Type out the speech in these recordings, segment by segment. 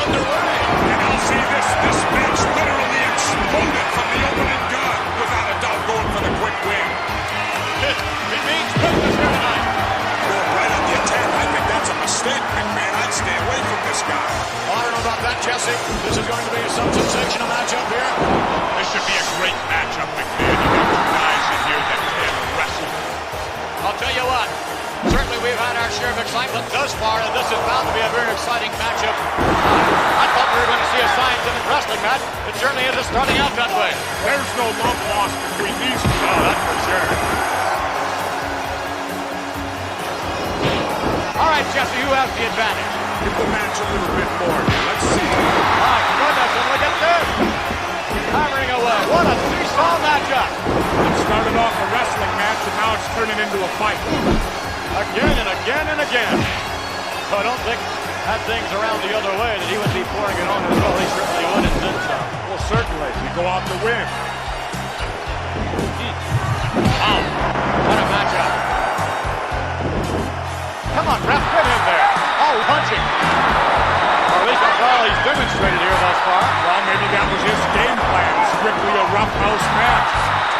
underway. And I'll see this match literally exploded from the opening gun. Without a doubt going for the quick win. It means business here tonight. Going right on the attack. I think that's a mistake, McMahon. I'd stay away from this guy. I don't know about that, Jesse. This is going to be some sensational matchup here. This should be a great matchup, McMahon. You got two guys in here that can wrestle. I'll tell you what. Certainly we've had our share of excitement thus far, and this is bound to be a very exciting matchup. I thought we were going to see a scientific wrestling match. It certainly isn't starting out that way. There's no love lost between these two. Oh, that's for sure. All right, Jesse, who has the advantage? Give the match a little bit more here. Let's see. My goodness, and look at this. Hammering away. What a seesaw matchup. It started off a wrestling match, and now it's turning into a fight. Again and again and again. So I don't think had things around the other way that he would be pouring it on as well. He certainly would and did so. Well, certainly. We go out to win. Wow. What a matchup. Come on, Bret, get in there. Oh, punching. Or at least that's all he's demonstrated here thus far. Well, maybe that was his game plan. Strictly a rough house match.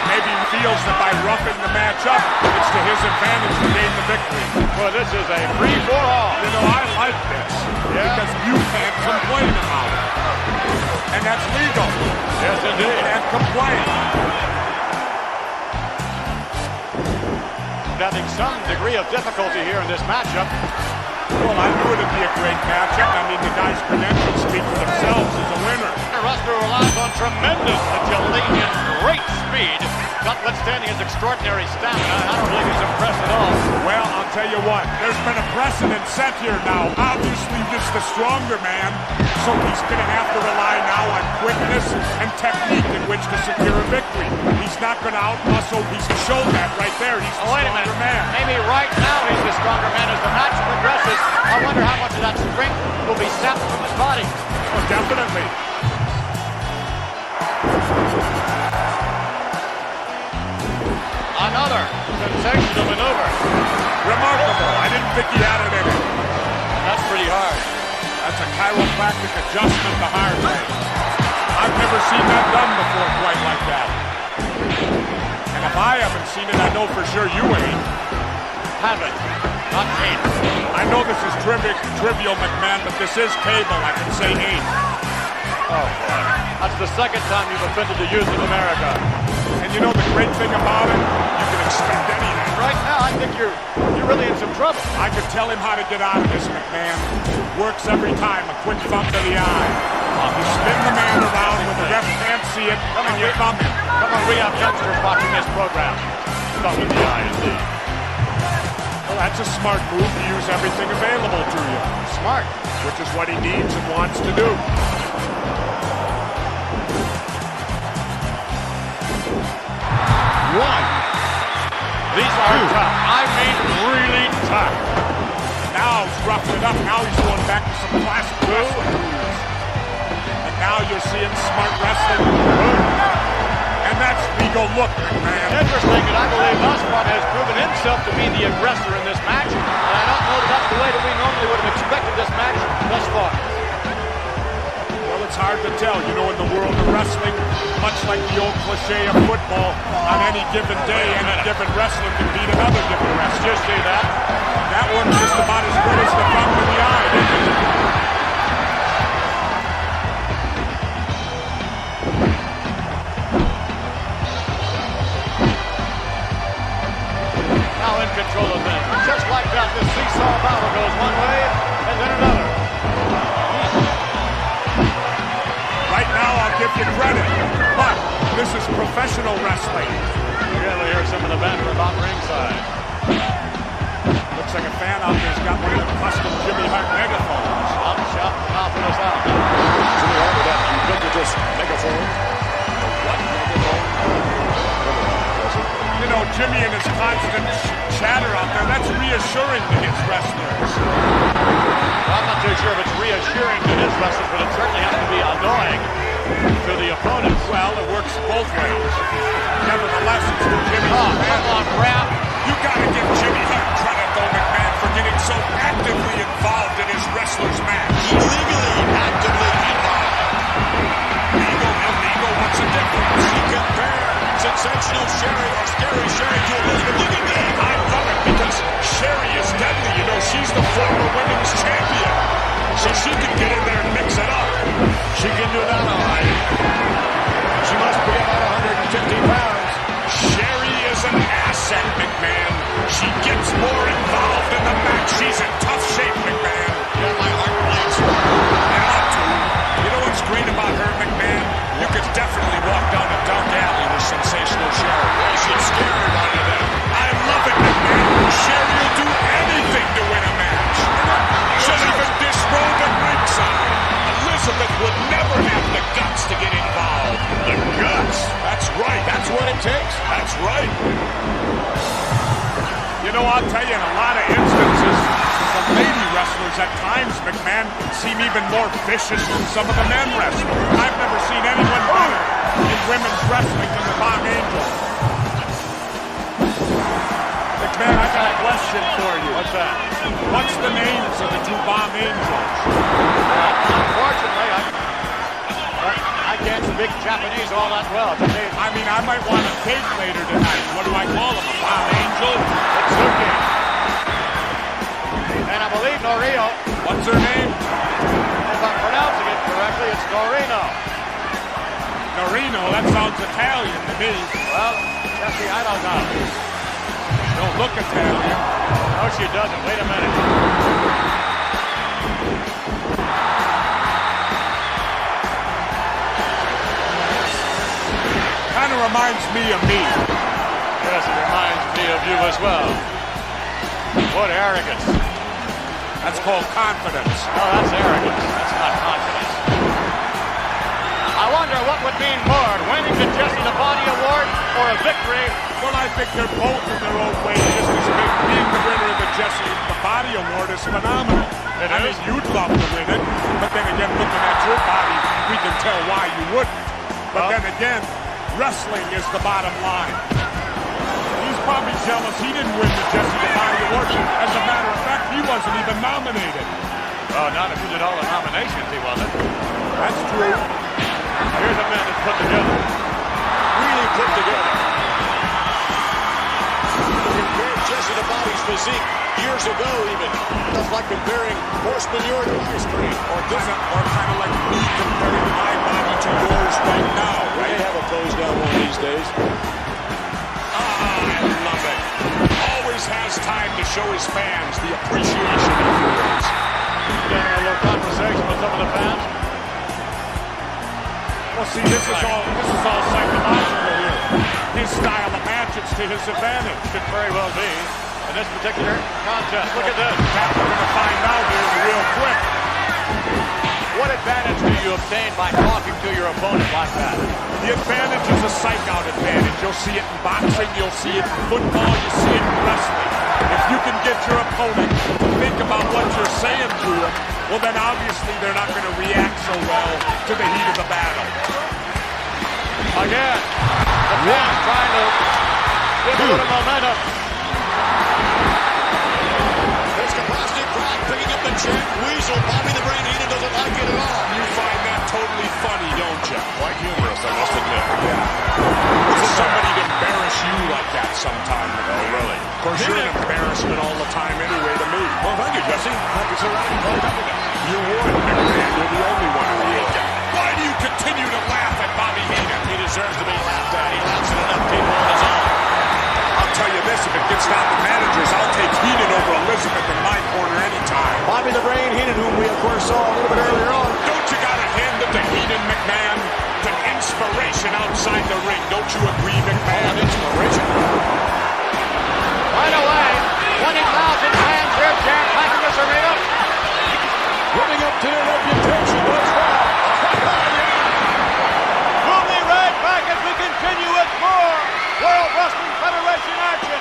Maybe he feels that by roughing the match up, it's to his advantage to gain the victory. Well, this is a free-for-all. You know, I like this. Yeah. Because you can't complain about it. And that's legal. Yes, indeed. You can't complain. Having some degree of difficulty here in this matchup. Well, I knew it'd be a great matchup. I mean, the guy's credentials speak for themselves as a winner. The wrestler relies on tremendous agility and great speed, notwithstanding his extraordinary stamina. I don't believe he's impressed at all. Well, I'll tell you what, there's been a precedent set here now. Obviously, just the stronger man, so he's going to have to rely now on quickness and technique in which to secure a victory. He's not going to out-muscle. He's shown that right there. He's the stronger man. Maybe right now he's the stronger man. As the match progresses, I wonder how much of that strength will be sapped from his body. Oh, definitely. Another sensational maneuver. Remarkable. I didn't think he had it in him. That's pretty hard. That's a chiropractic adjustment the hard way. I've never seen that done before quite like that. And if I haven't seen it, I know for sure you ain't. Haven't. Not ain't. I know this is trivial, McMahon, but this is cable. I can say ain't. Oh, boy. That's the second time you've offended the youth of America. And you know the great thing about it? You can expect anything. Right now, I think you're really in some trouble. I could tell him how to get out of this, McMahon. Works every time. A quick thumb to the eye. You spin the man around when the ref can't see it, and you thumb him. Come on, we have youngsters watching this program. Thumb in the eye, indeed. Well, that's a smart move to use everything available to you. Smart. Which is what he needs and wants to do. One. These are tough. I mean, really tough. Now he's roughing it up. Now he's going back to some classic wrestling moves. And now you're seeing smart wrestling. And that's legal look, McMahon. Interesting, and I believe Osborne has proven himself to be the aggressor in this match. And I don't know that that's the way that we normally would have expected this match thus far. Well, it's hard to tell. You know, in the world of wrestling, much like the old cliche of football, on any given day, any given wrestler can beat another given wrestler. Just see that. That one's just about as good as the thumb to the eye, isn't it? Now in control of things. Just like that, this seesaw battle goes one way and then another. Right now, I'll give you credit, but this is professional wrestling. Yeah, we hear some of the banter about ringside. Looks like a fan out there's got one of them custom Jimmy Hart megaphones. Shout, shout, mouthing us out. Jimmy Hart with that ubiquitous megaphone. What megaphone? You know, Jimmy and his constant chatter out there, that's reassuring to his wrestlers. Well, I'm not too sure if it's reassuring to his wrestlers, but it certainly has to be annoying to the opponents. Well, it works both ways. Nevertheless, it's for Jimmy. Come on, Bret. You gotta give Jimmy Hart credit, though, McMahon, for getting so actively involved in his wrestlers' match. He legally had to be right. You know, I'll tell you, in a lot of instances, the lady wrestlers at times, McMahon, seem even more vicious than some of the men wrestlers. I've never seen anyone better in women's wrestling than the Bomb Angel. McMahon, I got a question for you. What's that? What's the names of the two Bomb Angels? Unfortunately, I can't speak Japanese all that well. I mean, I might want a cake later tonight. What do I call them? A Bomb Angel? Itsuki. And I believe Norio. What's her name? If I'm pronouncing it correctly, it's Norino. Norino? That sounds Italian to me. Well, Jesse, I don't know. Don't look Italian. No, she doesn't. Wait a minute. Kind of reminds me of me. Yes, it reminds me of you as well. What arrogance. That's called confidence. No, that's arrogance. That's not confidence. I wonder what would mean more, winning the Jesse the Body Award or a victory. Well, I think they're both in their own way just as big. Being the winner of the Jesse the Body Award is phenomenal. It I is. mean, you'd love to win it, but then again, looking at your body, we can tell why you wouldn't. But then again, wrestling is the bottom line. He's probably jealous he didn't win the Jesse the Body Award. As a matter of fact, he wasn't even nominated. Oh, not if you did all the nominations, he wasn't. That's true. Here's a man that's put together. Really put together. Compared Jesse the Body's physique years ago even. That's like comparing horse manure to ice cream. Or kind of like me comparing my body to yours right now, They right? have a pose down one of these days. I love it. Always has time to show his fans the appreciation he feels. Getting a little conversation with some of the fans. Well, see, this is all psychological here. His style of match, it's to his advantage. Could very well be in this particular contest. Look at this. That we're going to find out here real quick. What advantage do you obtain by talking to your opponent like that? The advantage is a psych-out advantage. You'll see it in boxing, you'll see it in football, you see it in wrestling. If you can get your opponent to think about what you're saying to them, well, then obviously they're not going to react so well to the heat of the battle. Again, the fans trying to give a little momentum. There's capacity crowd picking up the chant. Weasel, Bobby the Brain Heenan doesn't like it at all. You find that totally funny, don't you? Quite humorous, I must admit. For somebody to embarrass you like that sometime. Oh, really? Of course, you're an embarrassment all the time anyway to me. Well, thank you, Jesse. Happy to ride and play up again. You would, McMahon. You're the only one who would. Why do you continue to laugh at Bobby Heenan? He deserves to be laughed at. He laughs at enough people on his own. I'll tell you this, if it gets down to managers, I'll take Heenan over Elizabeth in my corner anytime. Bobby the Brain Heenan, whom we of course saw a little bit earlier on. Don't you gotta hand it to Heenan, McMahon? It's an inspiration outside the ring. Don't you agree, McMahon? Inspiration. Right away, 20,000 fans here jam-packing this arena. Living up to their reputation thus far. We'll be right back as we continue with more World Wrestling Federation action.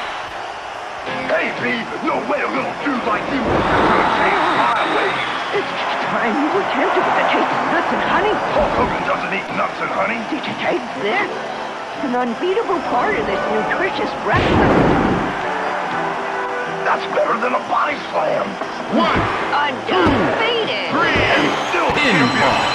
Hey, B, no way a little dude like you is gonna change my ways. It's time you were tempted with a taste of nuts and honey. Hulk Hogan doesn't eat nuts and honey. Did you taste this? It's an unbeatable part of this nutritious breakfast. That's better than a body slam. Undefeated. And still pinball.